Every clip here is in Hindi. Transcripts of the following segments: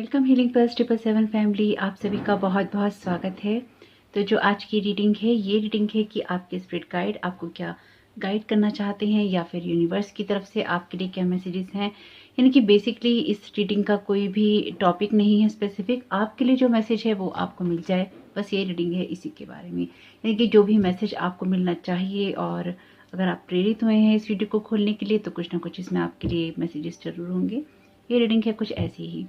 वेलकम हीलिंग प्लस 777 फैमिली, आप सभी का बहुत बहुत स्वागत है। तो जो आज की रीडिंग है ये रीडिंग है कि आपके स्पिरिट गाइड आपको क्या गाइड करना चाहते हैं या फिर यूनिवर्स की तरफ से आपके लिए क्या मैसेजेस हैं। यानी कि बेसिकली इस रीडिंग का कोई भी टॉपिक नहीं है स्पेसिफिक, आपके लिए जो मैसेज है वो आपको मिल जाए, बस ये रीडिंग है इसी के बारे में। यानी कि जो भी मैसेज आपको मिलना चाहिए, और अगर आप प्रेरित हुए हैं इस वीडियो को खोलने के लिए तो कुछ ना कुछ इसमें आपके लिए मैसेजेस जरूर होंगे। ये रीडिंग है कुछ ऐसी ही।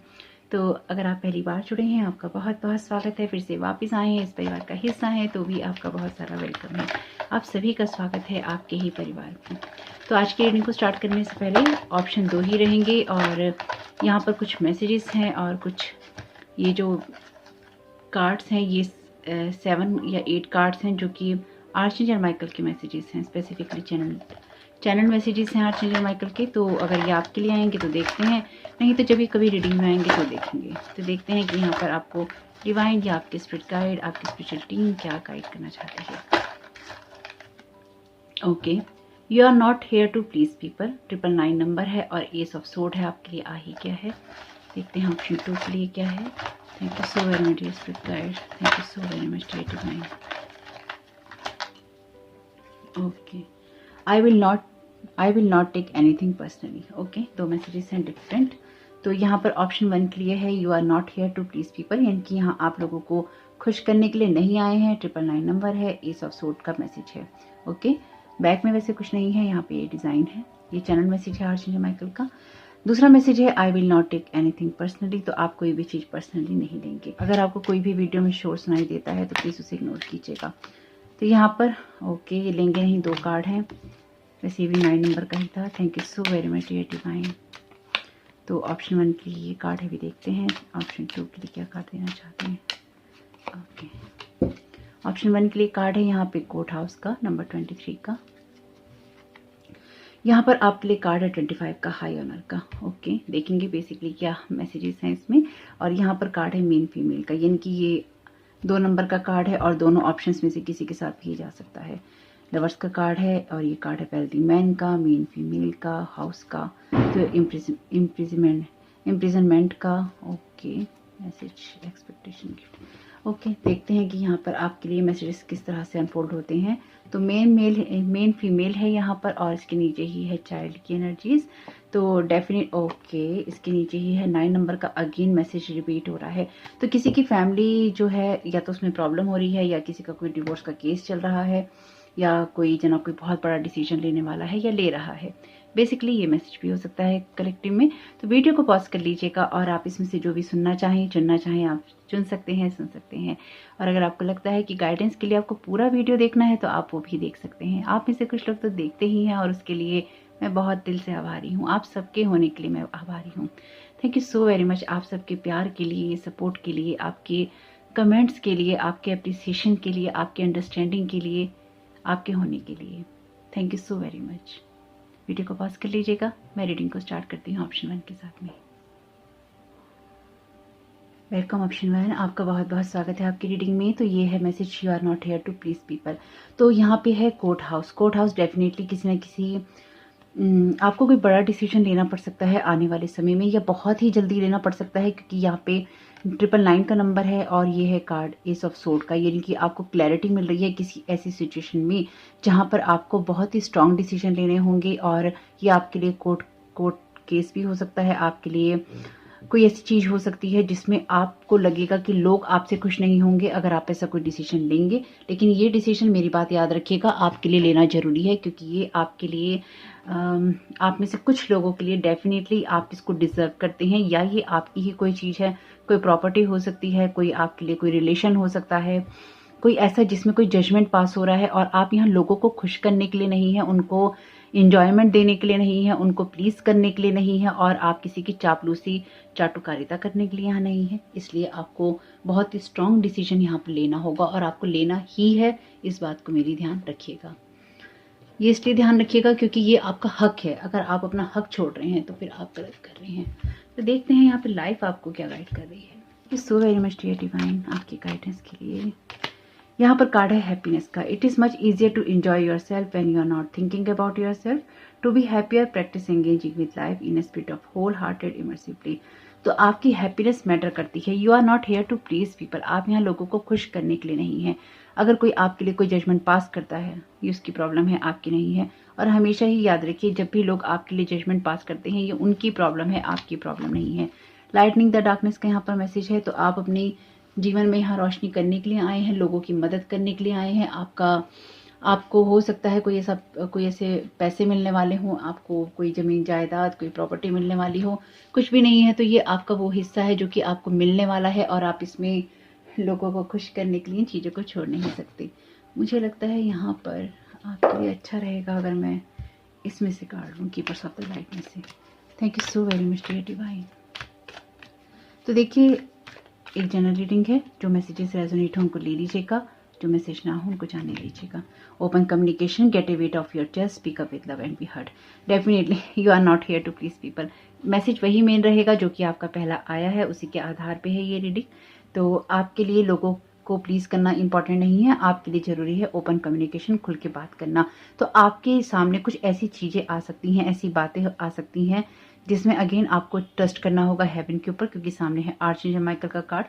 तो अगर आप पहली बार जुड़े हैं आपका बहुत बहुत स्वागत है, फिर से वापस आए हैं इस परिवार का हिस्सा है तो भी आपका बहुत सारा वेलकम है। आप सभी का स्वागत है आपके ही परिवार में। तो आज की रीडिंग को स्टार्ट करने से पहले ऑप्शन 2 ही रहेंगे, और यहाँ पर कुछ मैसेजेस हैं और कुछ ये जो कार्ड्स हैं ये 7 या 8 कार्ड्स हैं जो कि आर्चएंजल माइकल के मैसेजेस हैं, स्पेसिफिकली चैनल मैसेजेस हैं आर्चएंजल माइकल के। तो अगर ये आपके लिए आएंगे तो देखते हैं, नहीं तो जब भी कभी रीडिंग में आएंगे तो देखेंगे। तो देखते हैं कि यहाँ पर आपको डिवाइन या आपके स्पिरिट गाइड, आपकी स्पिरिचुअल टीम क्या गाइड करना चाहती है। Okay, you are not here to please people, 999 number है और एस ऑफ सोर्ड है। आपके लिए आ ही क्या है, देखते हैं ऑप्शन 2 के लिए क्या है। Thank you so very much dear spirit guide, thank you so very much dear divine. Okay, I will not take anything personally. Okay, दो मैसेजेस हैं डिफरेंट। तो यहाँ पर ऑप्शन 1 के लिए है you are not here to please people, यानी कि यहाँ आप लोगों को खुश करने के लिए नहीं आए हैं। 999 नंबर है, एस ऑफ सोर्ड का मैसेज है। ओके, बैक में वैसे कुछ नहीं है, यहाँ पे ये डिजाइन है, ये चैनल मैसेज है आर्चएंजल माइकल का। दूसरा मैसेज है I will not take anything personally, तो आप कोई भी चीज पर्सनली नहीं लेंगे। अगर आपको कोई भी वीडियो में शोर सुनाई देता है तो प्लीज उसे इग्नोर कीजिएगा। तो यहाँ पर ओके, ये लेंगे नहीं, 2 कार्ड हैं, वैसे ये भी 9 नंबर का ही था। Thank you so very much dear divine. तो ऑप्शन 1 के लिए कार्ड है, भी देखते हैं ऑप्शन 2 के लिए क्या कार्ड देना चाहते हैं। ओके, ऑप्शन 1 के लिए कार्ड है यहाँ पे कोर्ट हाउस का, नंबर 23 का। यहाँ पर आपके लिए कार्ड है 25 का, हाई ऑनर का। ओके, देखेंगे बेसिकली क्या मैसेजेस हैं इसमें। और यहाँ पर कार्ड है मेन फीमेल का, यानी कि ये 2 नंबर का कार्ड है और दोनों ऑप्शंस में से किसी के साथ भी जा सकता है। लवर्स का कार्ड है और ये कार्ड है वेल्दी मैन का, मेन फीमेल का, हाउस का, तो इम्प्रिजनमेंट का। Okay, message expectation gift. Okay, देखते हैं कि यहाँ पर आपके लिए मैसेजेस किस तरह से अनफोल्ड होते हैं। तो मेन फीमेल है यहाँ पर, और इसके नीचे ही है चाइल्ड की एनर्जीज। तो डेफिनेट ओके, इसके नीचे ही है 9 नंबर का, अगेन मैसेज रिपीट हो रहा है। तो किसी की फैमिली जो है या तो उसमें प्रॉब्लम हो रही है, या किसी का कोई डिवोर्स का केस चल रहा है, या कोई जना कोई बहुत बड़ा डिसीजन लेने वाला है या ले रहा है। बेसिकली ये मैसेज भी हो सकता है कलेक्टिव में। तो वीडियो को पॉज कर लीजिएगा और आप इसमें से जो भी सुनना चाहें, चुनना चाहें, आप चुन सकते हैं, सुन सकते हैं। और अगर आपको लगता है कि गाइडेंस के लिए आपको पूरा वीडियो देखना है तो आप वो भी देख सकते हैं। आप में से कुछ लोग तो देखते ही हैं और उसके लिए मैं बहुत दिल से आभारी हूँ। आप सबके होने के लिए मैं आभारी हूँ। Thank you so very much, आप सबके प्यार के लिए, सपोर्ट के लिए, आपके कमेंट्स के लिए, आपके अप्रिसिएशन के लिए, आपके अंडरस्टैंडिंग के लिए, आपके होने के लिए। Thank you so very much. Video को पॉज कर लीजिएगा, मैं रीडिंग को स्टार्ट करती हूँ ऑप्शन 1 के साथ में। वेलकम ऑप्शन 1, आपका बहुत बहुत स्वागत है आपकी रीडिंग में। तो ये है message you are not here to please people. तो यहाँ पे है court house. Court house definitely किसी न किसी आपको कोई बड़ा डिसीजन लेना पड़ सकता है आने वाले समय में, या बहुत ही जल्दी लेना पड़ सकता है, क्योंकि यहाँ पे 999 का नंबर है और ये है कार्ड एस ऑफ सोर्ड का, यानी कि आपको क्लैरिटी मिल रही है किसी ऐसी सिचुएशन में जहाँ पर आपको बहुत ही स्ट्रांग डिसीजन लेने होंगे। और ये आपके लिए कोर्ट केस भी हो सकता है, आपके लिए कोई ऐसी चीज हो सकती है जिसमें आपको लगेगा कि लोग आपसे खुश नहीं होंगे अगर आप ऐसा कोई डिसीजन लेंगे। लेकिन ये डिसीजन, मेरी बात याद रखिएगा, आपके लिए लेना जरूरी है, क्योंकि ये आपके लिए आप में से कुछ लोगों के लिए डेफिनेटली आप इसको डिजर्व करते हैं, या ये आपकी ही कोई चीज है, कोई प्रॉपर्टी हो सकती है, कोई आपके लिए कोई रिलेशन हो सकता है, कोई ऐसा जिसमें कोई जजमेंट पास हो रहा है और आप यहाँ लोगों को खुश करने के लिए नहीं है, उनको इंजॉयमेंट देने के लिए नहीं है, उनको प्लीज करने के लिए नहीं है, और आप किसी की चापलूसी चाटुकारिता करने के लिए यहाँ नहीं है। इसलिए आपको बहुत ही स्ट्रांग डिसीजन यहाँ पर लेना होगा, और आपको लेना ही है, इस बात को मेरी ध्यान रखिएगा। ये इसलिए ध्यान रखिएगा क्योंकि ये आपका हक है। अगर आप अपना हक छोड़ रहे हैं तो फिर आप गलत कर रहे हैं। तो देखते हैं यहाँ पे लाइफ आपको क्या गाइड कर रही है। So very much dear divine, आपकी गाइडेंस के लिए। यहाँ पर कार्ड है हैप्पीनेस का। It is much easier to enjoy yourself when you are not thinking about yourself. To be happier, practice engaging with life in a spirit of wholehearted immersively. तो आपकी हैप्पीनेस मैटर करती है। You are not here to please people, आप यहाँ लोगों को खुश करने के लिए नहीं है। अगर कोई आपके लिए कोई जजमेंट पास करता है, ये उसकी प्रॉब्लम है, आपकी नहीं है। और हमेशा ही याद रखिए, जब भी लोग आपके लिए जजमेंट पास करते हैं, ये उनकी प्रॉब्लम है, आपकी प्रॉब्लम नहीं है। लाइटनिंग द डार्कनेस का यहाँ पर मैसेज है। तो आप अपनी जीवन में यहाँ रोशनी करने के लिए आए हैं, लोगों की मदद करने के लिए आए हैं। आपको हो सकता है कोई ऐसे पैसे मिलने वाले हों, आपको कोई ज़मीन जायदाद, कोई प्रॉपर्टी मिलने वाली हो। कुछ भी नहीं है तो ये आपका वो हिस्सा है जो कि आपको मिलने वाला है, और आप इसमें लोगों को खुश करने के लिए चीज़ों को छोड़ नहीं सकते। मुझे लगता है यहाँ पर आपके लिए अच्छा रहेगा अगर मैं इसमें से काट लूँ, कीपर्स ऑफ द लाइट में से। Thank you so very much dear divine. तो देखिए, एक जनरल रीडिंग है, जो मैसेजेस रेजोनेट हो उनको ले लीजिएगा, जो मैसेज ना हो उनको जाने लीजिएगा। Open communication, get a weight of your chest, speak up with love and be heard. Definitely you are not here to please people. Message वही मेन रहेगा जो कि आपका पहला आया है, उसी के आधार पे है ये रीडिंग। तो आपके लिए लोगों को प्लीज़ करना इंपॉर्टेंट नहीं है, आपके लिए ज़रूरी है ओपन कम्युनिकेशन, खुल के बात करना। तो आपके सामने कुछ ऐसी चीज़ें आ सकती हैं, ऐसी बातें आ सकती हैं जिसमें अगेन आपको ट्रस्ट करना होगा हेवन के ऊपर, क्योंकि सामने है आर्चएंजल माइकल का कार्ड।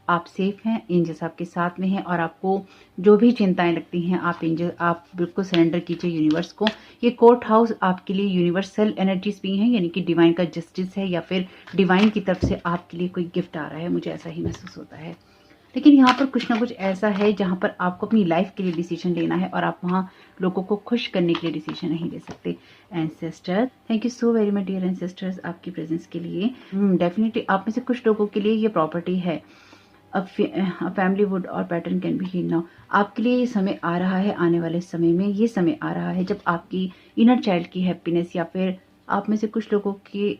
आप सेफ हैं, एंजल्स आपके साथ में हैं, और आपको जो भी चिंताएं लगती हैं, आप बिल्कुल सरेंडर कीजिए यूनिवर्स को। ये कोर्ट हाउस आपके लिए यूनिवर्सल एनर्जीज भी हैं, यानी कि डिवाइन का जस्टिस है, या फिर डिवाइन की तरफ से आपके लिए कोई गिफ्ट आ रहा है, मुझे ऐसा ही महसूस होता है। लेकिन यहाँ पर कुछ ना कुछ ऐसा है जहाँ पर आपको अपनी लाइफ के लिए डिसीजन लेना है, और आप वहाँ लोगों को खुश करने के लिए डिसीजन नहीं ले सकते। Ancestor, thank you so very much dear ancestors, आपकी प्रेजेंस के लिए। डेफिनेटली आप में से कुछ लोगों के लिए ये प्रॉपर्टी है। फैमिली वुड और pattern can be heal now. आपके लिए ये समय आ रहा है, आने वाले समय में ये समय आ रहा है जब आपकी इनर चाइल्ड की हैप्पीनेस, या फिर आप में से कुछ लोगों के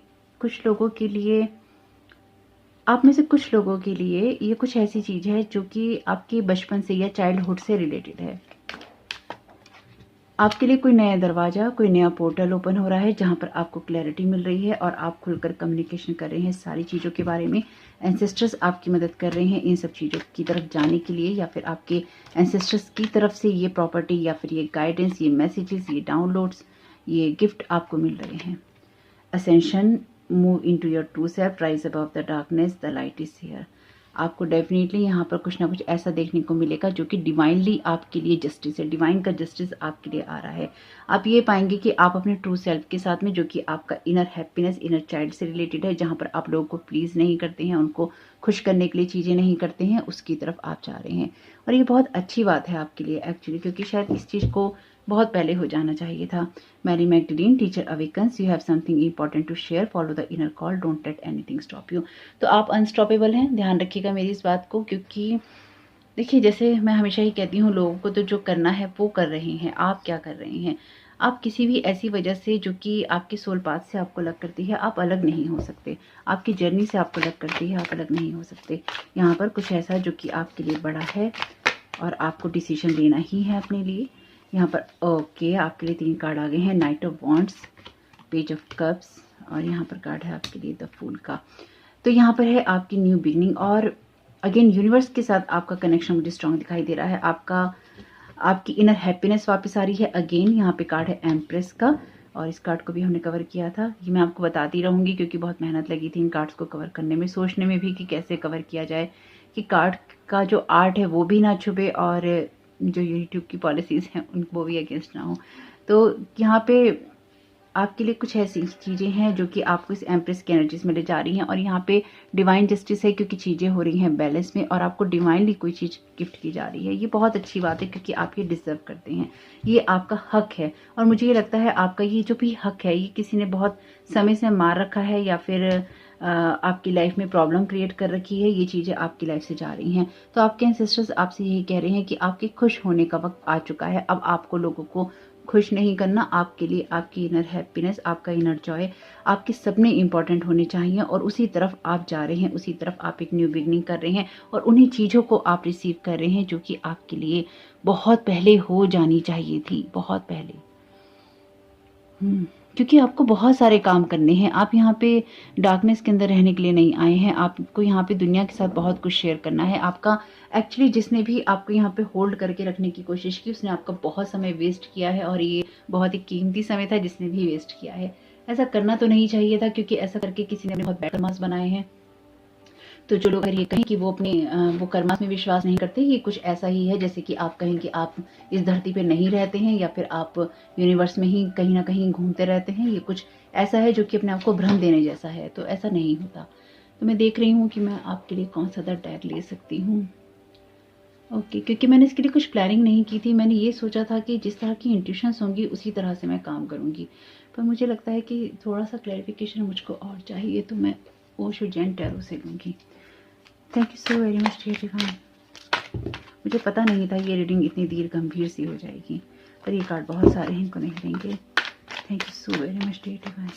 लिए ये कुछ ऐसी चीज है जो कि आपके बचपन से या चाइल्डहुड से रिलेटेड है। आपके लिए कोई नया दरवाजा, कोई नया पोर्टल ओपन हो रहा है जहां पर आपको क्लैरिटी मिल रही है, और आप खुलकर कम्युनिकेशन कर रहे हैं सारी चीज़ों के बारे में। एंसेस्टर्स आपकी मदद कर रहे हैं इन सब चीज़ों की तरफ जाने के लिए, या फिर आपके एंसेस्टर्स की तरफ से ये प्रॉपर्टी, या फिर ये गाइडेंस, ये मैसेजेस, ये डाउनलोड्स, ये गिफ्ट आपको मिल रहे हैं। Ascension, move into your true self, rise above the darkness, the light is here. आपको डेफिनेटली यहाँ पर कुछ ना कुछ ऐसा देखने को मिलेगा जो कि डिवाइनली आपके लिए जस्टिस है, डिवाइन का जस्टिस आपके लिए आ रहा है। आप ये पाएंगे कि आप अपने ट्रू सेल्फ के साथ में, जो कि आपका इनर हैप्पीनेस, इनर चाइल्ड से रिलेटेड है, जहाँ पर आप लोगों को प्लीज़ नहीं करते हैं, उनको खुश करने के लिए चीज़ें नहीं करते हैं, उसकी तरफ आप जा रहे हैं। और ये बहुत अच्छी बात है आपके लिए एक्चुअली, क्योंकि शायद इस चीज़ को बहुत पहले हो जाना चाहिए था। Mary Magdalene, teacher awakens, you have something important to share, follow the inner call, don't let anything stop you. तो आप अनस्टॉपेबल हैं, ध्यान रखिएगा मेरी इस बात को, क्योंकि देखिए, जैसे मैं हमेशा ही कहती हूँ, लोगों को तो जो करना है वो कर रहे हैं। आप क्या कर रहे हैं? आप किसी भी ऐसी वजह से जो कि आपकी सोल पाथ से आपको अलग करती है, आप अलग नहीं हो सकते। आपकी जर्नी से आपको अलग करती है, आप अलग नहीं हो सकते। यहाँ पर कुछ ऐसा जो कि आपके लिए बड़ा है, और आपको डिसीजन लेना ही है अपने लिए। यहाँ पर ओके, आपके लिए 3 कार्ड आ गए हैं, night of wands, page of cups, और यहाँ पर कार्ड है आपके लिए द फूल का। तो यहाँ पर है आपकी न्यू बिगनिंग, और अगेन यूनिवर्स के साथ आपका कनेक्शन मुझे स्ट्रॉन्ग दिखाई दे रहा है। आपकी इनर हैप्पीनेस वापस आ रही है। अगेन यहाँ पे कार्ड है एम्प्रेस का, और इस कार्ड को भी हमने कवर किया था। ये मैं आपको बताती रहूँगी क्योंकि बहुत मेहनत लगी थी इन कार्ड्स को कवर करने में, सोचने में भी कि कैसे कवर किया जाए, कि कार्ड का जो आर्ट है वो भी ना छुपे, और जो यूट्यूब की पॉलिसीज़ हैं उनको भी अगेंस्ट ना हो। तो यहाँ पे आपके लिए कुछ ऐसी चीज़ें हैं जो कि आपको इस एम्प्रेस की एनर्जीज में ले जा रही हैं, और यहाँ पे डिवाइन जस्टिस है, क्योंकि चीज़ें हो रही हैं बैलेंस में, और आपको डिवाइनली कोई चीज़ गिफ्ट की जा रही है। ये बहुत अच्छी बात है, क्योंकि आप ये डिजर्व करते हैं, ये आपका हक है। और मुझे ये लगता है आपका ये जो भी हक है, ये किसी ने बहुत समय से मार रखा है, या फिर आपकी लाइफ में प्रॉब्लम क्रिएट कर रखी है, ये चीज़ें आपकी लाइफ से जा रही हैं। तो आपके एंसेस्टर्स आपसे यही कह रहे हैं कि आपके खुश होने का वक्त आ चुका है। अब आपको लोगों को खुश नहीं करना, आपके लिए आपकी इनर हैप्पीनेस, आपका इनर जॉय, आपके सपने इंपॉर्टेंट होने चाहिए, और उसी तरफ आप जा रहे हैं, उसी तरफ आप एक न्यू बिगनिंग कर रहे हैं, और उन्हीं चीज़ों को आप रिसीव कर रहे हैं जो कि आपके लिए बहुत पहले हो जानी चाहिए थी, बहुत पहले। क्योंकि आपको बहुत सारे काम करने हैं। आप यहाँ पे डार्कनेस के अंदर रहने के लिए नहीं आए हैं, आपको यहाँ पे दुनिया के साथ बहुत कुछ शेयर करना है। आपका एक्चुअली जिसने भी आपको यहाँ पे होल्ड करके रखने की कोशिश की, उसने आपका बहुत समय वेस्ट किया है, और ये बहुत ही कीमती समय था जिसने भी वेस्ट किया है। ऐसा करना तो नहीं चाहिए था, क्योंकि ऐसा करके किसी ने बहुत बैड कर्मास बनाए हैं। तो जो लोग अगर ये कहें कि वो अपने वो कर्मा में विश्वास नहीं करते, ये कुछ ऐसा ही है जैसे कि आप कहें कि आप इस धरती पे नहीं रहते हैं या फिर आप यूनिवर्स में ही कहीं ना कहीं घूमते रहते हैं। ये कुछ ऐसा है जो कि अपने आप को भ्रम देने जैसा है, तो ऐसा नहीं होता। तो मैं देख रही हूँ कि मैं आपके लिए कौन सा डेक ले सकती हूँ। ओके, क्योंकि मैंने इसके लिए कुछ प्लानिंग नहीं की थी। मैंने ये सोचा था कि जिस तरह की इंट्यूशंस होंगी उसी तरह से मैं काम करूँगी, पर मुझे लगता है कि थोड़ा सा क्लैरिफिकेशन मुझको और चाहिए, तो मैं ओशो जैन टैरो से लूँगी। Thank you so very much dear divine. मुझे पता नहीं था ये रीडिंग इतनी देर गंभीर सी हो जाएगी, पर ये कार्ड बहुत सारे हैं, इनको नहीं लेंगे। Thank you so very much dear divine.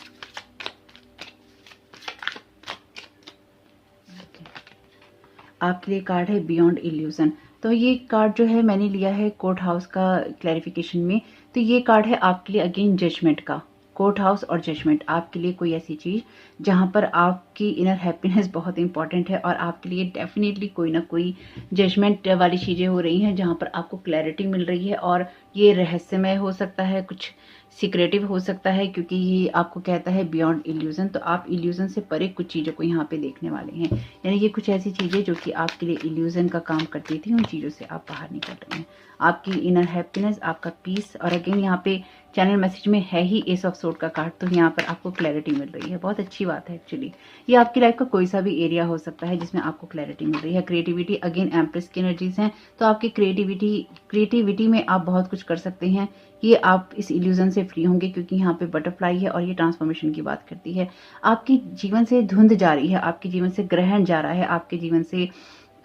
आपके लिए कार्ड है बियॉन्ड इल्यूजन। तो ये कार्ड जो है मैंने लिया है कोर्ट हाउस का क्लैरिफिकेशन में। तो ये कार्ड है आपके लिए अगेन जजमेंट का। कोर्ट हाउस और जजमेंट आपके लिए कोई ऐसी चीज जहां पर आपकी इनर हैप्पीनेस बहुत इंपॉर्टेंट है और आपके लिए डेफिनेटली कोई ना कोई जजमेंट वाली चीजें हो रही हैं जहां पर आपको क्लैरिटी मिल रही है, और ये रहस्यमय हो सकता है, कुछ सीक्रेटिव हो सकता है, क्योंकि ये आपको कहता है बियॉन्ड इल्यूजन। तो आप इल्यूजन से परे कुछ चीज़ों को यहाँ पे देखने वाले हैं, यानी ये कुछ ऐसी चीज़ें जो कि आपके लिए इल्यूजन का काम करती थी, उन चीज़ों से आप बाहर निकल रहे हैं। आपकी इनर हैप्पीनेस, आपका पीस, और अगेन यहाँ पे चैनल मैसेज में है ही एस ऑफ सोर्ड का कार्ड, तो यहाँ पर आपको क्लैरिटी मिल रही है। बहुत अच्छी बात है एक्चुअली। ये आपकी लाइफ का कोई सा भी एरिया हो सकता है जिसमें आपको क्लैरिटी मिल रही है। क्रिएटिविटी, अगेन एम्प्रेस की एनर्जीज हैं, तो आपकी क्रिएटिविटी में आप बहुत कुछ कर सकते हैं। ये आप इस इल्यूजन से फ्री होंगे क्योंकि यहाँ पे बटरफ्लाई है और ये ट्रांसफॉर्मेशन की बात करती है। आपके जीवन से धुंध जा रही है, आपके जीवन से ग्रहण जा रहा है, आपके जीवन से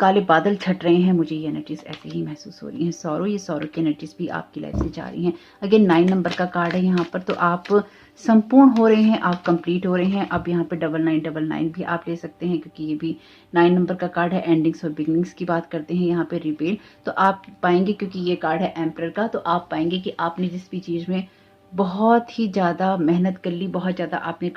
काले बादल छट रहे हैं। मुझे ये एनर्जीज ऐसे ही महसूस हो रही हैं। सौरो, ये सौरो की एनर्जीज भी आपकी लाइफ से जा रही हैं। अगेन 9 नंबर का कार्ड है यहाँ पर, तो आप संपूर्ण हो रहे हैं, आप कंप्लीट हो रहे हैं। अब यहाँ पे 9999 भी आप ले सकते हैं क्योंकि ये भी 9 नंबर का कार्ड है। एंडिंग्स और बिगनिंग्स की बात करते हैं यहाँ पे। रिबेल, तो आप पाएंगे, क्योंकि ये कार्ड है एम्परर का, तो आप पाएंगे कि आपने जिस भी चीज़ में बहुत ही ज़्यादा मेहनत कर ली, बहुत ज़्यादा आपने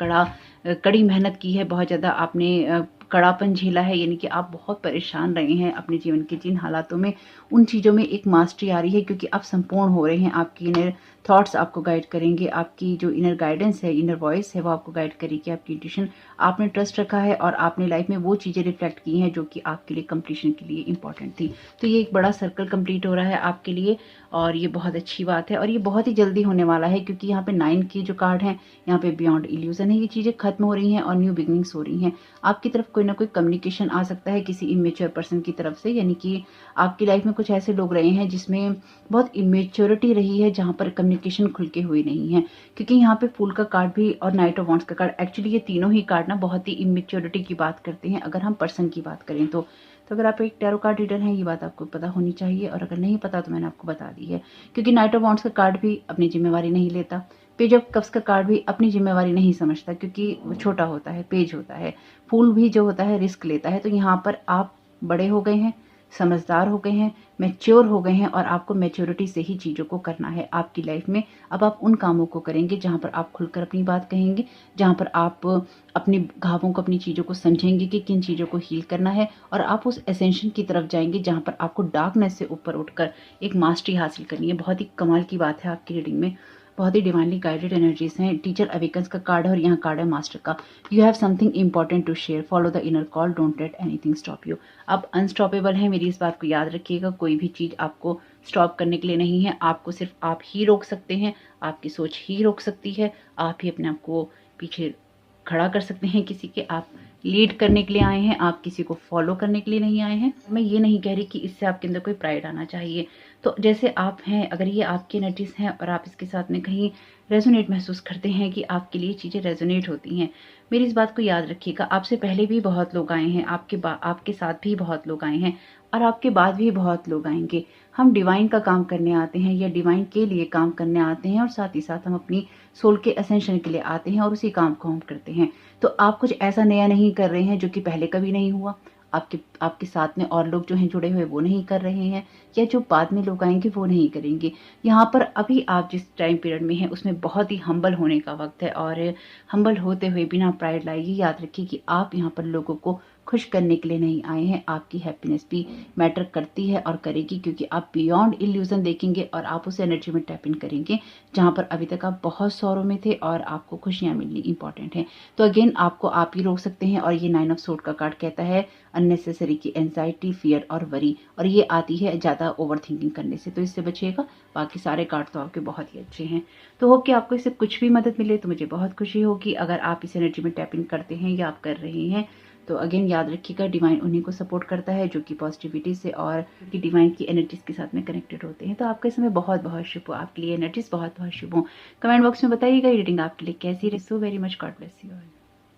कड़ी मेहनत की है, बहुत ज़्यादा आपने कड़ापन झेला है, यानी कि आप बहुत परेशान रहे हैं अपने जीवन के जिन हालातों में, उन चीज़ों में एक मास्टरी आ रही है क्योंकि आप संपूर्ण हो रहे हैं। आपकी इनर थॉट्स आपको गाइड करेंगे, आपकी जो इनर गाइडेंस है, इनर वॉइस है, वो आपको गाइड करेगी। आपकी इंट्यूशन, आपने ट्रस्ट रखा है और आपने लाइफ में वो चीज़ें रिफ्लेक्ट की हैं जो कि आपके लिए कंप्लीशन के लिए इंपॉर्टेंट थी। तो ये एक बड़ा सर्कल कंप्लीट हो रहा है आपके लिए और ये बहुत अच्छी बात है और ये बहुत ही जल्दी होने वाला है क्योंकि यहाँ पे 9 की जो कार्ड है, यहाँ पे बियॉन्ड इल्यूजन है। ये चीज़ें खत्म हो रही हैं और न्यू बिगनिंग्स हो रही हैं। आपकी तरफ कोई ना कोई कम्युनिकेशन आ सकता है किसी इमेच्योर पर्सन की तरफ से, यानी कि आपकी लाइफ में कुछ ऐसे लोग रहे हैं जिसमें बहुत इमेच्योरिटी रही है, जहाँ पर कम्युनिकेशन खुल के हुई नहीं है। क्योंकि यहाँ पे फूल का कार्ड भी और नाइट ऑफ वॉन्ड्स का कार्ड, एक्चुअली ये तीनों ही कार्ड ना बहुत ही इमेच्योरिटी की बात करते हैं अगर हम पर्सन की बात करें तो। अगर आप एक टैरो कार्ड रीडर हैं, ये बात आपको पता होनी चाहिए, और अगर नहीं पता तो मैंने आपको बता दी है। क्योंकि नाइट ऑफ वॉन्ड्स का कार्ड भी अपनी जिम्मेवारी नहीं लेता, पेज ऑफ कप्स का कार्ड भी अपनी जिम्मेवारी नहीं समझता क्योंकि वो छोटा होता है, पेज होता है। फूल भी जो होता है रिस्क लेता है। तो यहाँ पर आप बड़े हो गए हैं, समझदार हो गए हैं, मैच्योर हो गए हैं और आपको मैच्योरिटी से ही चीज़ों को करना है आपकी लाइफ में। अब आप उन कामों को करेंगे जहाँ पर आप खुलकर अपनी बात कहेंगे, जहाँ पर आप अपने घावों को, अपनी चीज़ों को समझेंगे कि किन चीज़ों को हील करना है, और आप उस एसेंशन की तरफ जाएंगे जहाँ पर आपको डार्कनेस से ऊपर उठकर एक मास्टरी हासिल करनी है। बहुत ही कमाल की बात है आपकी रीडिंग में, बहुत ही डिवाइनली गाइडेड एनर्जीज हैं। टीचर अवेकन्स का कार्ड है और यहाँ कार्ड है मास्टर का। You have something important to share, follow the inner call, don't let anything stop you. आप अनस्टॉपेबल हैं, मेरी इस बात को याद रखिएगा। कोई भी चीज़ आपको स्टॉप करने के लिए नहीं है, आपको सिर्फ आप ही रोक सकते हैं, आपकी सोच ही रोक सकती है। आप ही अपने आप को पीछे खड़ा कर सकते हैं किसी के। आप लीड करने के लिए आए हैं, आप किसी को फॉलो करने के लिए नहीं आए हैं। मैं ये नहीं कह रही कि इससे आपके अंदर कोई प्राइड आना चाहिए। तो जैसे आप हैं, अगर ये आपकी एनर्जीज हैं और आप इसके साथ में कहीं रेजोनेट महसूस करते हैं कि आपके लिए चीज़ें रेजोनेट होती हैं, मेरी इस बात को याद रखिएगा। आपसे पहले भी बहुत लोग आए हैं, आपके साथ भी बहुत लोग आए हैं और आपके बाद भी बहुत लोग आएंगे। हम डिवाइन का काम करने आते हैं या डिवाइन के लिए काम करने आते हैं और साथ ही साथ हम अपनी सोल के असेंशन के लिए आते हैं और उसी काम को हम करते हैं। तो आप कुछ ऐसा नया नहीं कर रहे हैं जो कि पहले कभी नहीं हुआ। आपके साथ में और लोग जो हैं जुड़े हुए, वो नहीं कर रहे हैं, या जो बाद में लोग आएंगे वो नहीं करेंगे। यहाँ पर अभी आप जिस टाइम पीरियड में हैं उसमें बहुत ही हम्बल होने का वक्त है, और हम्बल होते हुए बिना प्राइड लाए ये याद रखिए कि आप यहाँ पर लोगों को खुश करने के लिए नहीं आए हैं। आपकी हैप्पीनेस भी मैटर करती है और करेगी, क्योंकि आप बियॉन्ड इल्यूजन देखेंगे और आप उस एनर्जी में टैप इन करेंगे जहाँ पर अभी तक आप बहुत सौरों में थे और आपको खुशियाँ मिलनी इंपॉर्टेंट है। तो अगेन आपको आप ही रोक सकते हैं। और ये 9 ऑफ सोर्ड का कार्ड कहता है अननेसेसरी की एंजाइटी, फियर और वरी, और ये आती है ज़्यादा ओवर थिंकिंग करने से, तो इससे बचिएगा। बाकी सारे कार्ड तो आपके बहुत ही अच्छे हैं। तो होप कि आपको इससे कुछ भी मदद मिले तो मुझे बहुत खुशी होगी। अगर आप इस एनर्जी में टैप इन करते हैं या आप कर रहे हैं तो अगेन याद रखिएगा, डिवाइन उन्हीं को सपोर्ट करता है जो कि पॉजिटिविटी से और की डिवाइन की एनर्जीज के साथ में कनेक्टेड होते हैं। तो आपका समय बहुत बहुत शुभ हो, आपके लिए एनर्जीज बहुत बहुत शुभ हो। कमेंट बॉक्स में बताइएगा ये रीडिंग आपके लिए कैसी रही। सो very much, God bless you all.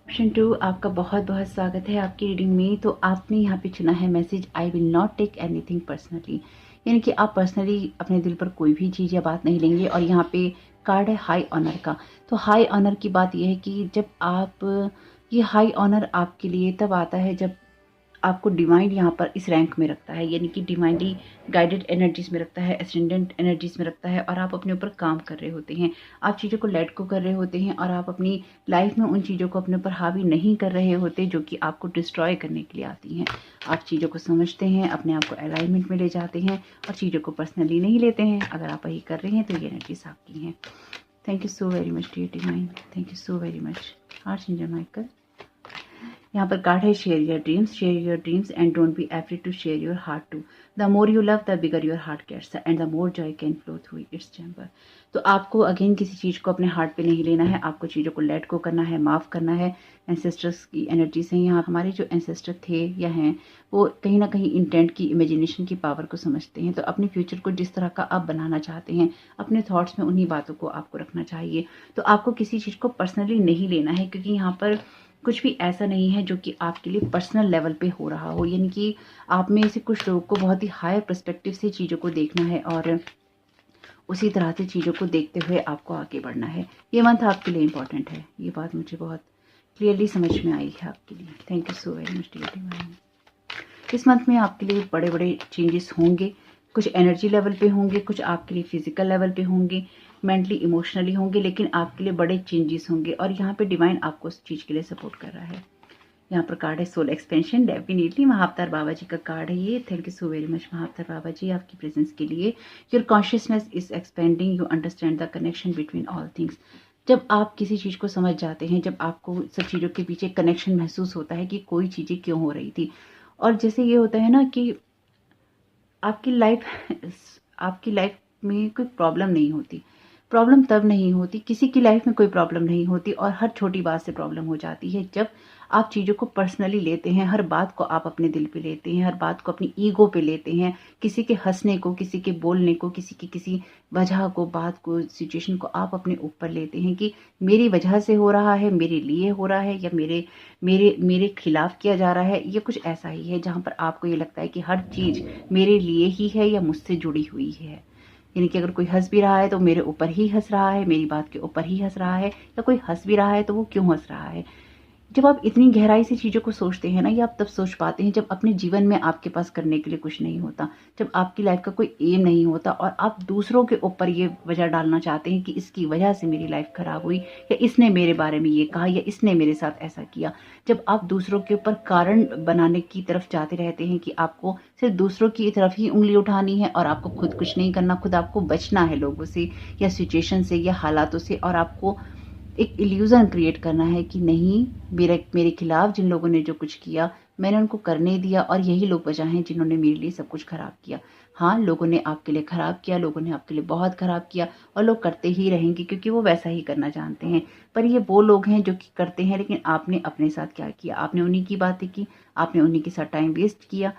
Option 2, आपका बहुत बहुत स्वागत है आपकी रीडिंग में। तो आपने यहाँ पे चुना है message, I will not take anything personally, यानी कि आप पर्सनली अपने दिल पर कोई भी चीज़ या बात नहीं लेंगे। और यहाँ पे कार्ड है हाई ऑनर का। तो हाई ऑनर की बात यह है कि जब आप ये हाई ऑनर आपके लिए तब आता है जब आपको डिवाइन यहाँ पर इस रैंक में रखता है, यानी कि डिवाइनली गाइडेड एनर्जीज में रखता है, एसेंडेंट एनर्जीज में रखता है, और आप अपने ऊपर काम कर रहे होते हैं, आप चीज़ों को लेट को कर रहे होते हैं, और आप अपनी लाइफ में उन चीज़ों को अपने ऊपर हावी नहीं कर रहे होते जो कि आपको डिस्ट्रॉय करने के लिए आती हैं। आप चीज़ों को समझते हैं, अपने आप को अलाइनमेंट में ले जाते हैं और चीज़ों को पर्सनली नहीं लेते हैं। अगर आप वही कर रहे हैं तो ये एनर्जीज आपकी हैं। Thank you so very much dear divine, thank you so very much. Archangel Michael, यहाँ पर कार्ड है share your dreams and don't be afraid to share your heart too. The more you love the bigger your heart gets and the more joy can flow through its chamber. तो आपको अगेन किसी चीज़ को अपने हार्ट पे नहीं लेना है, आपको चीज़ों को लेट को करना है, माफ़ करना है। एंसेस्टर्स की एनर्जीज हैं यहाँ। हमारे जो एंसेस्टर थे या हैं वो कहीं ना कहीं इंटेंट की, इमेजिनेशन की पावर को समझते हैं। तो अपने फ्यूचर को जिस तरह का आप बनाना चाहते हैं अपने थॉट्स में उन्हीं बातों को आपको रखना चाहिए। तो आपको किसी चीज़ को पर्सनली नहीं लेना है, क्योंकि यहाँ पर कुछ भी ऐसा नहीं है जो कि आपके लिए पर्सनल लेवल पे हो रहा हो, यानी कि आप में से कुछ लोगों को बहुत ही हायर पर्सपेक्टिव से चीज़ों को देखना है और उसी तरह से चीज़ों को देखते हुए आपको आगे बढ़ना है। ये मंथ आपके लिए इम्पॉर्टेंट है, ये बात मुझे बहुत क्लियरली समझ में आई है आपके लिए। Thank you so very much dear divine. इस मंथ में आपके लिए बड़े बड़े चेंजेस होंगे, कुछ एनर्जी लेवल पे होंगे, कुछ आपके लिए फिजिकल लेवल पे होंगे, मेंटली इमोशनली होंगे, लेकिन आपके लिए बड़े चेंजेस होंगे। और यहाँ पे डिवाइन आपको उस चीज़ के लिए सपोर्ट कर रहा है। यहाँ पर कार्ड है soul expansion, definitely Mahavatar Baba ji का कार्ड है ये। Thank you so very much Mahavatar Baba ji आपकी प्रेजेंस के लिए। Your consciousness is expanding, you understand the connection between all things. जब आप किसी चीज़ को समझ जाते हैं, जब आपको सब चीज़ों के पीछे कनेक्शन महसूस होता है कि कोई चीज़ें क्यों हो रही थी, और जैसे ये होता है ना कि आपकी लाइफ में कोई प्रॉब्लम नहीं होती। प्रॉब्लम तब नहीं होती, किसी की लाइफ में कोई प्रॉब्लम नहीं होती और हर छोटी बात से प्रॉब्लम हो जाती है जब आप चीज़ों को पर्सनली लेते हैं। हर बात को आप अपने दिल पे लेते हैं, हर बात को अपनी ईगो पे लेते हैं। किसी के हंसने को, किसी के बोलने को, किसी की किसी वजह को, बात को, सिचुएशन को आप अपने ऊपर लेते हैं कि मेरी वजह से हो रहा है, मेरे लिए हो रहा है, या मेरे मेरे मेरे खिलाफ किया जा रहा है। ये कुछ ऐसा ही है जहाँ पर आपको ये लगता है कि हर चीज़ मेरे लिए ही है या मुझसे जुड़ी हुई है। यानी कि अगर कोई हंस भी रहा है तो मेरे ऊपर ही हंस रहा है, मेरी बात के ऊपर ही हंस रहा है, या कोई हंस भी रहा है तो वो क्यों हंस रहा है। जब आप इतनी गहराई से चीज़ों को सोचते हैं ना, ये आप तब सोच पाते हैं जब अपने जीवन में आपके पास करने के लिए कुछ नहीं होता, जब आपकी लाइफ का कोई एम नहीं होता और आप दूसरों के ऊपर ये वजह डालना चाहते हैं कि इसकी वजह से मेरी लाइफ खराब हुई, या इसने मेरे बारे में ये कहा, या इसने मेरे साथ ऐसा किया। जब आप दूसरों के ऊपर कारण बनाने की तरफ जाते रहते हैं कि आपको सिर्फ दूसरों की तरफ ही उंगली उठानी है और आपको खुद कुछ नहीं करना, खुद आपको बचना है लोगों से या सिचुएशन से या हालातों से, और आपको एक इल्यूजन क्रिएट करना है कि नहीं, मेरे खिलाफ जिन लोगों ने जो कुछ किया मैंने उनको करने दिया, और यही लोग वजह हैं जिन्होंने मेरे लिए सब कुछ खराब किया। हाँ, लोगों ने आपके लिए खराब किया, लोगों ने आपके लिए बहुत खराब किया, और लोग करते ही रहेंगे क्योंकि वो वैसा ही करना जानते हैं। पर ये वो लोग हैं जो कि करते हैं, लेकिन आपने अपने साथ क्या किया? आपने उन्हीं की बातें की, आपने उन्हीं के साथ टाइम वेस्ट किया,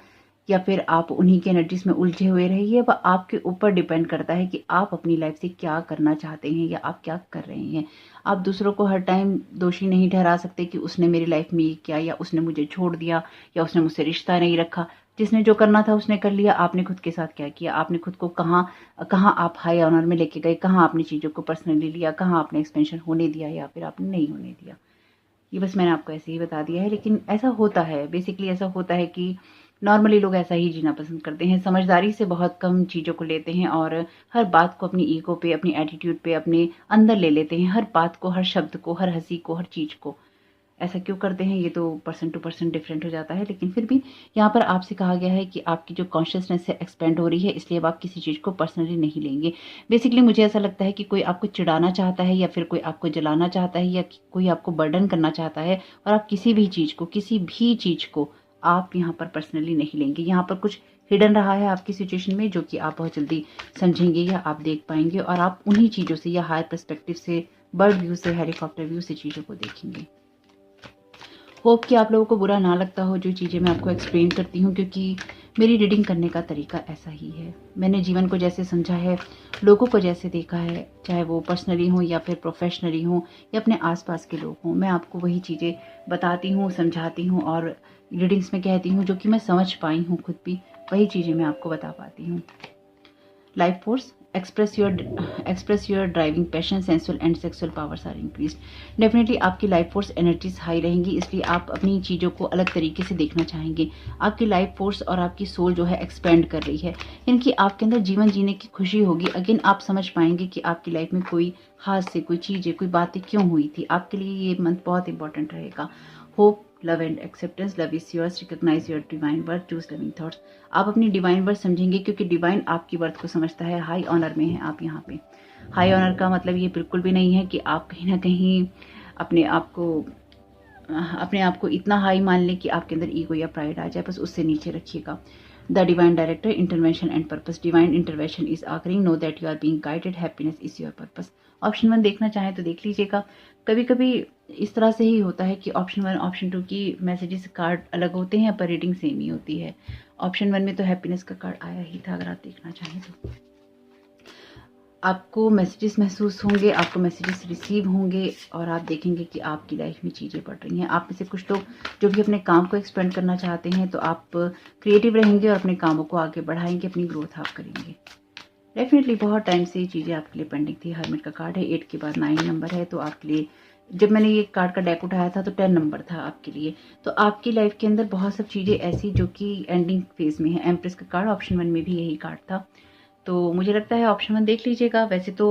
या फिर आप उन्हीं के एनर्जीज में उलझे हुए रहिए। वह आपके ऊपर डिपेंड करता है कि आप अपनी लाइफ से क्या करना चाहते हैं या आप क्या कर रहे हैं। आप दूसरों को हर टाइम दोषी नहीं ठहरा सकते कि उसने मेरी लाइफ में ये किया, या उसने मुझे छोड़ दिया, या उसने मुझसे रिश्ता नहीं रखा। जिसने जो करना था उसने कर लिया। आपने खुद के साथ क्या किया? आपने खुद को कहाँ कहाँ आप हाई ऑनर में लेके गए? कहाँ आपने चीज़ों को पर्सनली लिया? कहाँ आपने एक्सपेंशन होने दिया या फिर आपने नहीं होने दिया? ये बस मैंने आपको ऐसे ही बता दिया है, लेकिन ऐसा होता है, बेसिकली ऐसा होता है कि नॉर्मली लोग ऐसा ही जीना पसंद करते हैं। समझदारी से बहुत कम चीज़ों को लेते हैं और हर बात को अपनी ईगो पे, अपनी एटीट्यूड पे, अपने अंदर ले लेते हैं। हर बात को, हर शब्द को, हर हंसी को, हर चीज़ को। ऐसा क्यों करते हैं ये तो पर्सन टू पर्सन डिफरेंट हो जाता है, लेकिन फिर भी यहाँ पर आपसे कहा गया है कि आपकी जो कॉन्शियसनेस है एक्सपेंड हो रही है, इसलिए अब आप किसी चीज़ को पर्सनली नहीं लेंगे। बेसिकली मुझे ऐसा लगता है कि कोई आपको चिढ़ाना चाहता है या फिर कोई आपको जलाना चाहता है या कोई आपको बर्डन करना चाहता है, और आप किसी भी चीज़ को आप यहाँ पर पर्सनली नहीं लेंगे। यहाँ पर कुछ हिडन रहा है आपकी सिचुएशन में जो कि आप बहुत जल्दी समझेंगे या आप देख पाएंगे, और आप उन्हीं चीज़ों से या हायर पर्सपेक्टिव से, बर्ड व्यू से, हेलीकॉप्टर व्यू से चीज़ों को देखेंगे। होप कि आप लोगों को बुरा ना लगता हो जो चीज़ें मैं आपको एक्सप्लेन करती हूँ, क्योंकि मेरी रीडिंग करने का तरीका ऐसा ही है। मैंने जीवन को जैसे समझा है, लोगों को जैसे देखा है, चाहे वो पर्सनली हो या फिर प्रोफेशनली हो या अपने आसपास के लोग हों, मैं आपको वही चीज़ें बताती हूँ, समझाती हूँ और रीडिंग्स में कहती हूँ जो कि मैं समझ पाई हूँ खुद भी, वही चीज़ें मैं आपको बता पाती हूँ। Life force, express your driving passion, sensual and sexual powers are increased. Definitely आपकी लाइफ फोर्स एनर्जीज हाई रहेंगी, इसलिए आप अपनी चीज़ों को अलग तरीके से देखना चाहेंगे। आपकी लाइफ फोर्स और आपकी सोल जो है एक्सपेंड कर रही है, यानी कि आपके अंदर जीवन जीने की खुशी होगी। अगेन आप समझ पाएंगे कि आपकी लाइफ में कोई हादसे, कोई चीज़ें, कोई बातें क्यों हुई थी। आपके लिए ये मंथ बहुत इंपॉर्टेंट रहेगा। Hope, love and acceptance, love is yours, recognise your divine worth, choose loving thoughts. आप अपनी डिवाइन वर्थ समझेंगे क्योंकि डिवाइन आपकी वर्थ को समझता है। हाई ऑनर में है आप यहाँ पे। हाई ऑनर का मतलब ये बिल्कुल भी नहीं है कि आप कहीं ना कहीं अपने आप को इतना हाई मान लें कि आपके अंदर ईगो या प्राइड आ जाए, बस उससे नीचे रखिएगा। The divine director, intervention and purpose, divine intervention is occurring, know that you are being guided, happiness is your purpose. Option 1 देखना चाहें तो देख लीजिएगा। कभी कभी इस तरह से ही होता है कि ऑप्शन 1 ऑप्शन 2 की मैसेजेस कार्ड अलग होते हैं पर रीडिंग सेम ही होती है। ऑप्शन 1 में तो हैप्पीनेस का कार्ड आया ही था, अगर आप देखना चाहें तो। आपको मैसेजेस महसूस होंगे, आपको मैसेजेस रिसीव होंगे और आप देखेंगे कि आपकी लाइफ में चीज़ें बढ़ रही हैं। आप में से कुछ लोग जो भी अपने काम को एक्सपेंड करना चाहते हैं तो आप क्रिएटिव रहेंगे और अपने कामों को आगे बढ़ाएंगे, अपनी ग्रोथ आप करेंगे। डेफिनेटली बहुत टाइम से ये चीज़ें आपके लिए पेंडिंग थी। हरमिट का कार्ड है, 8 के बाद 9 नंबर है, तो आपके लिए जब मैंने ये कार्ड का डेक उठाया था तो 10 नंबर था आपके लिए। तो आपकी लाइफ के अंदर बहुत सब चीज़ें ऐसी जो कि एंडिंग फेज में है। एम्प्रेस का कार्ड ऑप्शन 1 में भी यही कार्ड था, तो मुझे लगता है ऑप्शन 1 देख लीजिएगा। वैसे तो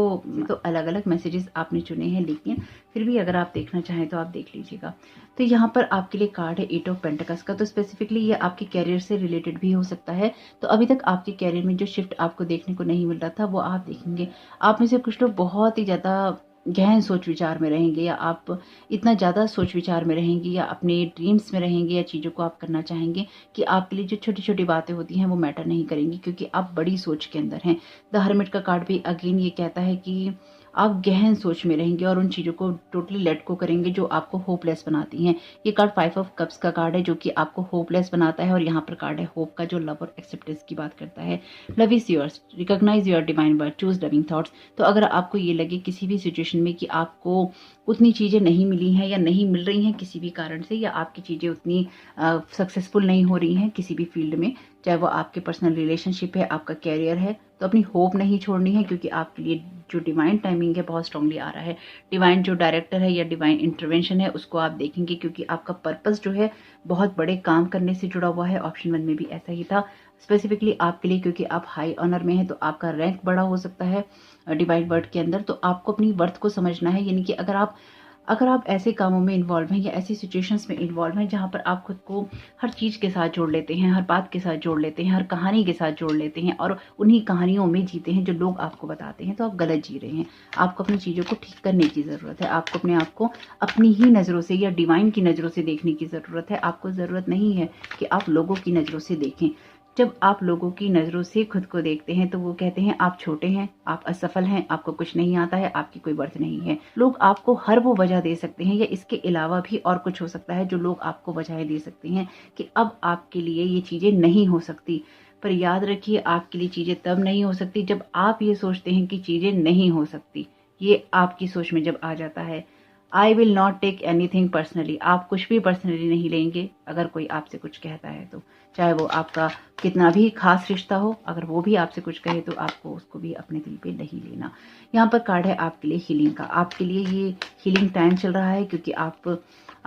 अलग अलग मैसेजेस आपने चुने हैं, लेकिन फिर भी अगर आप देखना चाहें तो आप देख लीजिएगा। तो यहाँ पर आपके लिए कार्ड है 8 ऑफ पेंटिकल्स का, तो स्पेसिफिकली ये आपके कैरियर से रिलेटेड भी हो सकता है। तो अभी तक आपके कैरियर में जो शिफ्ट आपको देखने को नहीं मिल रहा था वो आप देखेंगे। आप में से कुछ लोग बहुत ही ज़्यादा गहन सोच विचार में रहेंगे, या आप इतना ज़्यादा सोच विचार में रहेंगे या अपने ड्रीम्स में रहेंगे या चीज़ों को आप करना चाहेंगे कि आपके लिए जो छोटी छोटी बातें होती हैं वो मैटर नहीं करेंगी, क्योंकि आप बड़ी सोच के अंदर हैं। द हर्मिट का कार्ड भी अगेन ये कहता है कि आप गहन सोच में रहेंगे और उन चीज़ों को टोटली लेट को करेंगे जो आपको होपलेस बनाती हैं। ये कार्ड 5 ऑफ कप्स का कार्ड है जो कि आपको होपलेस बनाता है, और यहाँ पर कार्ड है होप का जो लव और एक्सेप्टेंस की बात करता है। Love is yours, recognise your divine worth, choose loving thoughts. तो अगर आपको ये लगे किसी भी सिचुएशन में कि आपको उतनी चीज़ें नहीं मिली हैं या नहीं मिल रही हैं किसी भी कारण से, या आपकी चीज़ें उतनी सक्सेसफुल नहीं हो रही हैं किसी भी फील्ड में, चाहे वो आपके पर्सनल रिलेशनशिप है, आपका कैरियर है, तो अपनी होप नहीं छोड़नी है, क्योंकि आपके लिए जो डिवाइन टाइमिंग है बहुत स्ट्रांगली आ रहा है। डिवाइन जो डायरेक्टर है या डिवाइन इंटरवेंशन है उसको आप देखेंगे, क्योंकि आपका पर्पस जो है बहुत बड़े काम करने से जुड़ा हुआ है। ऑप्शन 1 में भी ऐसा ही था स्पेसिफिकली आपके लिए, क्योंकि आप हाई ऑनर में हैं तो आपका रैंक बड़ा हो सकता है डिवाइन वर्ड के अंदर। तो आपको अपनी वर्थ को समझना है, यानी कि अगर आप ऐसे कामों में इन्वॉल्व हैं या ऐसी सिचुएशंस में इन्वॉल्व हैं जहाँ पर आप खुद को हर चीज़ के साथ जोड़ लेते हैं, हर बात के साथ जोड़ लेते हैं, हर कहानी के साथ जोड़ लेते हैं और उन्हीं कहानियों में जीते हैं जो लोग आपको बताते हैं, तो आप गलत जी रहे हैं। आपको अपनी चीज़ों को ठीक करने की ज़रूरत है। आपको अपने आप को अपनी ही नज़रों से या डिवाइन की नज़रों से देखने की ज़रूरत है। आपको ज़रूरत नहीं है कि आप लोगों की नज़रों से देखें। जब आप लोगों की नज़रों से खुद को देखते हैं तो वो कहते हैं आप छोटे हैं, आप असफल हैं, आपको कुछ नहीं आता है, आपकी कोई वर्थ नहीं है। लोग आपको हर वो वजह दे सकते हैं, या इसके अलावा भी और कुछ हो सकता है जो लोग आपको वजहें दे सकते हैं कि अब आपके लिए ये चीज़ें नहीं हो सकती। पर याद रखिए, आपके लिए चीज़ें तब नहीं हो सकती जब आप ये सोचते हैं कि चीज़ें नहीं हो सकती। ये आपकी सोच में जब आ जाता है। I will not take anything personally, आप कुछ भी पर्सनली नहीं लेंगे अगर कोई आपसे कुछ कहता है तो, चाहे वो आपका कितना भी खास रिश्ता हो, अगर वो भी आपसे कुछ कहे तो आपको उसको भी अपने दिल पे नहीं लेना। यहाँ पर कार्ड है आपके लिए हीलिंग का। आपके लिए ये हीलिंग टाइम चल रहा है, क्योंकि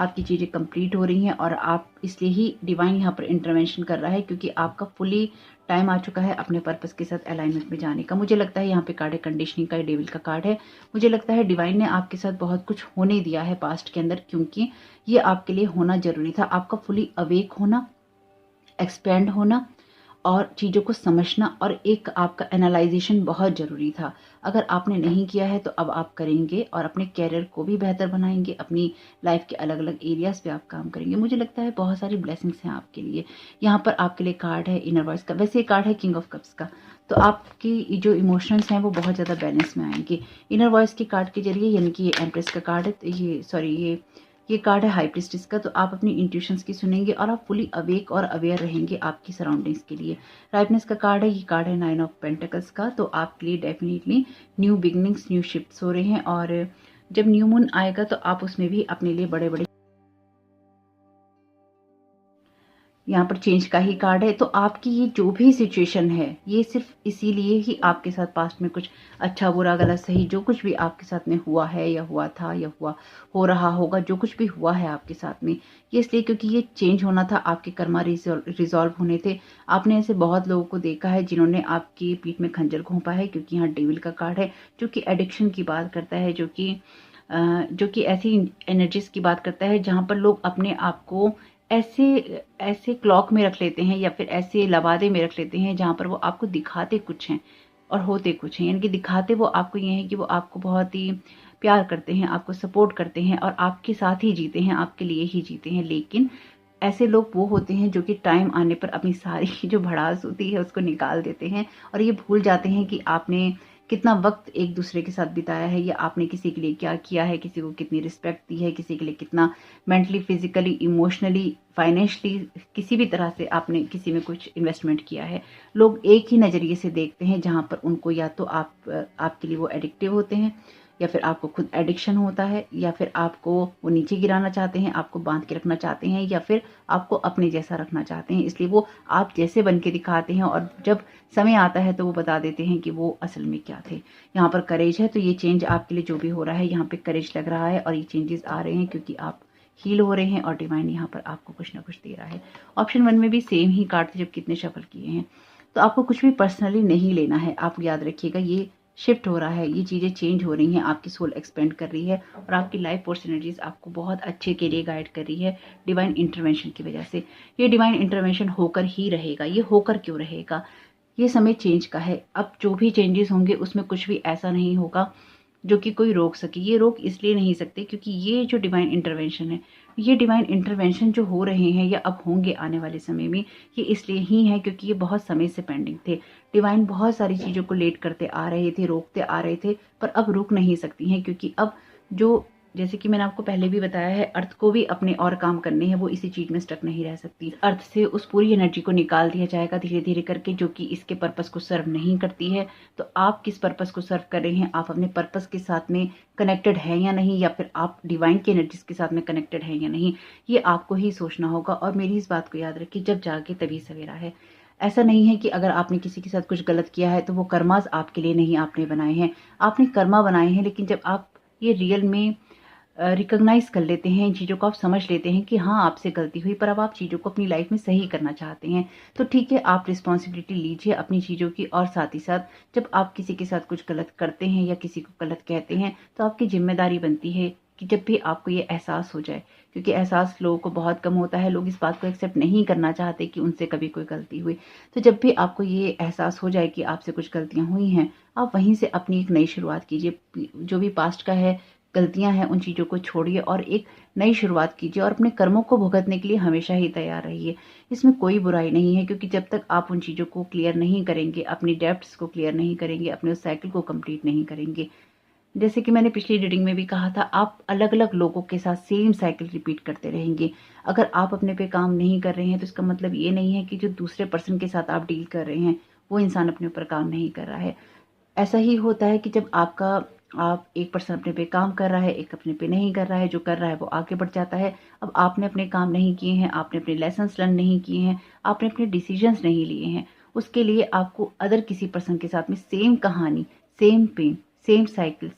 आपकी चीज़ें कंप्लीट हो रही हैं और आप इसलिए ही डिवाइन यहाँ पर इंटरवेंशन कर रहा है क्योंकि आपका फुली टाइम आ चुका है अपने पर्पस के साथ अलाइनमेंट में जाने का। मुझे लगता है यहाँ पे कार्ड है कंडीशनिंग का, डेविल का कार्ड है। मुझे लगता है डिवाइन ने आपके साथ बहुत कुछ होने दिया है पास्ट के अंदर, क्योंकि ये आपके लिए होना जरूरी था। आपका फुली अवेक होना, एक्सपेंड होना और चीज़ों को समझना और एक आपका एनालाइजेशन बहुत ज़रूरी था। अगर आपने नहीं किया है तो अब आप करेंगे और अपने कैरियर को भी बेहतर बनाएंगे, अपनी लाइफ के अलग अलग एरियाज़ पे आप काम करेंगे। मुझे लगता है बहुत सारी ब्लेसिंग्स हैं आपके लिए। यहाँ पर आपके लिए कार्ड है इनर वॉइस का, वैसे ये कार्ड है किंग ऑफ कप्स का। तो आपकी जो इमोशंस हैं वो बहुत ज़्यादा बैलेंस में आएंगे इनर वॉइस के कार्ड के जरिए, यानी कि ये एम्प्रेस का कार्ड है। तो ये कार्ड है हाई प्रिस्टेस का। तो आप अपनी इंट्यूशंस की सुनेंगे और आप फुली अवेक और अवेयर रहेंगे आपकी सराउंडिंग्स के लिए। राइटनेस का कार्ड है, ये कार्ड है 9 ऑफ पेंटिकल्स का। तो आपके लिए definitely new beginnings, new shifts हो रहे हैं और जब न्यू मून आएगा तो आप उसमें भी अपने लिए बड़े बड़े यहाँ पर चेंज का ही कार्ड है। तो आपकी ये जो भी सिचुएशन है ये सिर्फ इसीलिए ही आपके साथ पास्ट में कुछ अच्छा बुरा गलत सही जो कुछ भी आपके साथ में हुआ है या हुआ था या हो रहा होगा, जो कुछ भी हुआ है आपके साथ में, ये इसलिए क्योंकि ये चेंज होना था। आपके कर्मा रिजॉल्व होने थे। आपने ऐसे बहुत लोगों को देखा है जिन्होंने आपकी पीठ में खंजर घोंपा है, क्योंकि यहाँ डेविल का कार्ड है जो कि एडिक्शन की बात करता है, जो कि ऐसी एनर्जीज की बात करता है जहाँ पर लोग अपने आप को ऐसे ऐसे क्लॉक में रख लेते हैं या फिर ऐसे लबादे में रख लेते हैं जहाँ पर वो आपको दिखाते कुछ हैं और होते कुछ हैं। यानी कि दिखाते वो आपको ये है कि वो आपको बहुत ही प्यार करते हैं, आपको सपोर्ट करते हैं और आपके साथ ही जीते हैं, आपके लिए ही जीते हैं। लेकिन ऐसे लोग वो होते हैं जो कि टाइम आने पर अपनी सारी जो भड़ास होती है उसको निकाल देते हैं और ये भूल जाते हैं कि आपने कितना वक्त एक दूसरे के साथ बिताया है या आपने किसी के लिए क्या किया है, किसी को कितनी रिस्पेक्ट दी है, किसी के लिए कितना मेंटली, फिजिकली, इमोशनली, फाइनेंशियली, किसी भी तरह से आपने किसी में कुछ इन्वेस्टमेंट किया है। लोग एक ही नज़रिए से देखते हैं जहाँ पर उनको या तो आपके लिए वो एडिक्टिव होते हैं या फिर आपको खुद एडिक्शन होता है या फिर आपको वो नीचे गिराना चाहते हैं, आपको बांध के रखना चाहते हैं या फिर आपको अपने जैसा रखना चाहते हैं। इसलिए वो आप जैसे बन के दिखाते हैं और जब समय आता है तो वो बता देते हैं कि वो असल में क्या थे। यहाँ पर करेज है, तो ये चेंज आपके लिए जो भी हो रहा है यहाँ पे करेज लग रहा है और ये चेंजेस आ रहे हैं क्योंकि आप हील हो रहे हैं और डिवाइन यहाँ पर आपको कुछ ना कुछ दे रहा है। ऑप्शन 1 में भी सेम ही कार्ड थे जब कितने शफल किए हैं। तो आपको कुछ भी पर्सनली नहीं लेना है, आप याद रखिएगा। ये शिफ्ट हो रहा है, ये चीज़ें चेंज हो रही हैं, आपकी सोल एक्सपेंड कर रही है और आपकी लाइफ फोर्स एनर्जीज आपको बहुत अच्छे के लिए गाइड कर रही है डिवाइन इंटरवेंशन की वजह से। ये डिवाइन इंटरवेंशन होकर ही रहेगा। ये होकर क्यों रहेगा? ये समय चेंज का है। अब जो भी चेंजेस होंगे उसमें कुछ भी ऐसा नहीं होगा जो कि कोई रोक सके। ये रोक इसलिए नहीं सकते क्योंकि ये जो डिवाइन इंटरवेंशन है, ये डिवाइन इंटरवेंशन जो हो रहे हैं या अब होंगे आने वाले समय में, ये इसलिए ही है क्योंकि ये बहुत समय से पेंडिंग थे। डिवाइन बहुत सारी चीज़ों को लेट करते आ रहे थे, रोकते आ रहे थे, पर अब रुक नहीं सकती हैं क्योंकि अब जो, जैसे कि मैंने आपको पहले भी बताया है, अर्थ को भी अपने और काम करने हैं, वो इसी चीज में स्टक नहीं रह सकती। अर्थ से उस पूरी एनर्जी को निकाल दिया जाएगा धीरे धीरे करके जो कि इसके पर्पस को सर्व नहीं करती है। तो आप किस पर्पस को सर्व कर रहे हैं, आप अपने पर्पस के साथ में कनेक्टेड है या नहीं, या फिर आप डिवाइन की एनर्जीज के साथ में कनेक्टेड है या नहीं, ये आपको ही सोचना होगा। और मेरी इस बात को याद रखिए, जब जागे तभी सवेरा है। ऐसा नहीं है कि अगर आपने किसी के साथ कुछ गलत किया है तो वो कर्मास आपके लिए नहीं आपने बनाए हैं, आपने कर्मा बनाए हैं। लेकिन जब आप ये रियल में रिकॉग्नाइज कर लेते हैं, इन चीज़ों को आप समझ लेते हैं कि हाँ आपसे गलती हुई, पर अब आप चीज़ों को अपनी लाइफ में सही करना चाहते हैं, तो ठीक है, आप रिस्पॉन्सिबिलिटी लीजिए अपनी चीज़ों की। और साथ ही साथ जब आप किसी के साथ कुछ गलत करते हैं या किसी को गलत कहते हैं तो आपकी जिम्मेदारी बनती है कि जब भी आपको ये एहसास हो जाए, क्योंकि एहसास लोगों को बहुत कम होता है, लोग इस बात को एक्सेप्ट नहीं करना चाहते कि उनसे कभी कोई गलती हुई। तो जब भी आपको ये एहसास हो जाए कि आपसे कुछ गलतियां हुई हैं, आप वहीं से अपनी एक नई शुरुआत कीजिए। जो भी पास्ट का है, गलतियां हैं, उन चीज़ों को छोड़िए और एक नई शुरुआत कीजिए और अपने कर्मों को भुगतने के लिए हमेशा ही तैयार रहिए। इसमें कोई बुराई नहीं है क्योंकि जब तक आप उन चीज़ों को क्लियर नहीं करेंगे, अपनी डेब्ट्स को क्लियर नहीं करेंगे, अपने उस साइकिल को कंप्लीट नहीं करेंगे, जैसे कि मैंने पिछली रीडिंग में भी कहा था, आप अलग अलग लोगों के साथ सेम साइकिल रिपीट करते रहेंगे। अगर आप अपने पे काम नहीं कर रहे हैं तो इसका मतलब ये नहीं है कि जो दूसरे पर्सन के साथ आप डील कर रहे हैं वो इंसान अपने ऊपर काम नहीं कर रहा है। ऐसा ही होता है कि जब आप एक पर्सन अपने पे काम कर रहा है, एक अपने पे नहीं कर रहा है, जो कर रहा है वो आगे बढ़ जाता है। अब आपने अपने काम नहीं किए हैं, आपने अपने लेसन्स लर्न नहीं किए हैं, आपने अपने डिसीजंस नहीं लिए हैं, उसके लिए आपको अदर किसी पर्सन के साथ में सेम कहानी, same pain, same cycle,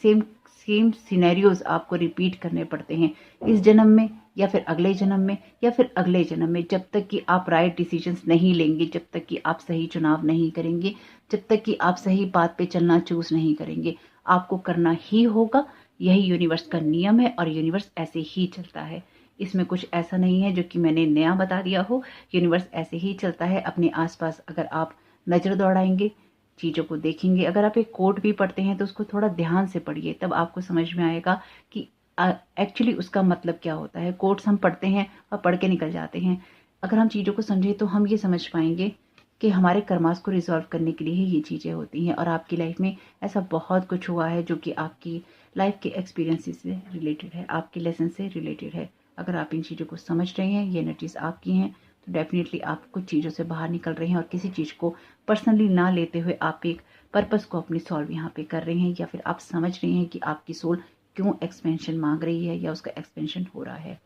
same scenarios आपको रिपीट करने पड़ते हैं इस जन्म में या फिर अगले जन्म में या फिर अगले जन्म में, जब तक कि आप राइट डिसीजंस नहीं लेंगे, जब तक कि आप सही चुनाव नहीं करेंगे, जब तक कि आप सही बात पे चलना चूज नहीं करेंगे। आपको करना ही होगा, यही यूनिवर्स का नियम है और यूनिवर्स ऐसे ही चलता है। इसमें कुछ ऐसा नहीं है जो कि मैंने नया बता दिया हो, यूनिवर्स ऐसे ही चलता है। अपने आसपास अगर आप नज़र दौड़ाएंगे, चीज़ों को देखेंगे, अगर आप एक कोट भी पढ़ते हैं तो उसको थोड़ा ध्यान से पढ़िए, तब आपको समझ में आएगा कि एक्चुअली उसका मतलब क्या होता है। कोट्स हम पढ़ते हैं और पढ़ के निकल जाते हैं, अगर हम चीज़ों को समझें तो हम ये समझ पाएंगे कि हमारे कर्मास को रिजॉल्व करने के लिए ही ये चीज़ें होती हैं। और आपकी लाइफ में ऐसा बहुत कुछ हुआ है जो कि आपकी लाइफ के एक्सपीरियंसेस से रिलेटेड है, आपके लेसन से रिलेटेड है। अगर आप इन चीज़ों को समझ रहे हैं, ये एनर्जीज आपकी हैं, तो डेफिनेटली आप कुछ चीज़ों से बाहर निकल रहे हैं और किसी चीज़ को पर्सनली ना लेते हुए आप एक पर्पस को अपनी सॉल्व यहाँ पे कर रहे हैं, या फिर आप समझ रहे हैं कि आपकी सोल क्यों एक्सपेंशन मांग रही है या उसका एक्सपेंशन हो रहा है।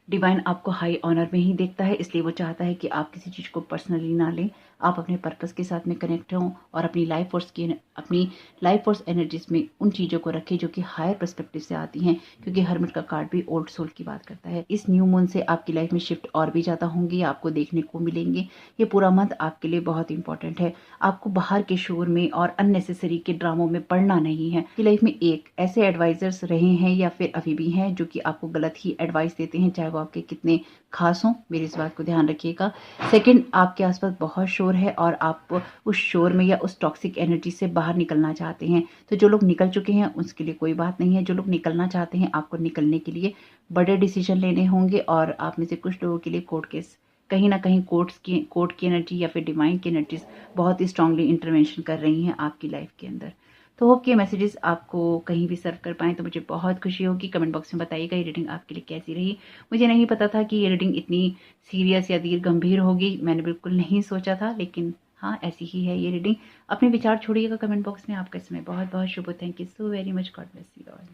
डिवाइन आपको हाई ऑनर में ही देखता है, इसलिए वो चाहता है कि आप किसी चीज़ को पर्सनली ना लें, आप अपने पर्पस के साथ में कनेक्ट हों और अपनी लाइफ फोर्स एनर्जीज में उन चीज़ों को रखें जो कि हायर पर्सपेक्टिव से आती हैं, क्योंकि हर्मिट का कार्ड भी ओल्ड सोल की बात करता है। इस न्यू मून से आपकी लाइफ में शिफ्ट और भी ज़्यादा होंगी, आपको देखने को मिलेंगे। ये पूरा मंथ आपके लिए बहुत इंपॉर्टेंट है। आपको बाहर के शोर में और अननेसेसरी के ड्रामों में पड़ना नहीं है। आपकी लाइफ में एक ऐसे एडवाइजर्स रहे हैं या फिर अभी भी हैं जो कि आपको गलत ही एडवाइस देते हैं, चाहे वो आपके कितने खास हों, मेरी इस बात को ध्यान रखिएगा। सेकंड, आपके आसपास बहुत शोर है और आप उस शोर में या उस टॉक्सिक एनर्जी से बाहर निकलना चाहते हैं, तो जो लोग निकल चुके हैं उसके लिए कोई बात नहीं है। जो लोग निकलना चाहते हैं, आपको निकलने के लिए बड़े डिसीजन लेने होंगे और आप में से कुछ लोगों के लिए कोर्ट केस, कहीं ना कहीं कोर्ट की एनर्जी या फिर डिवाइन की एनर्जीज बहुत ही स्ट्रांगली इंटरवेंशन कर रही हैं आपकी लाइफ के अंदर। तो होप के मैसेजेस आपको कहीं भी सर्व कर पाएँ तो मुझे बहुत खुशी होगी। कमेंट बॉक्स में बताइएगा ये रीडिंग आपके लिए कैसी रही। मुझे नहीं पता था कि ये रीडिंग इतनी सीरियस या दीर्घ गंभीर होगी, मैंने बिल्कुल नहीं सोचा था, लेकिन हाँ ऐसी ही है ये रीडिंग। अपने विचार छोड़िएगा कमेंट बॉक्स में। आपका इसमें बहुत बहुत शुभ हो। Thank you so very much. God bless you all.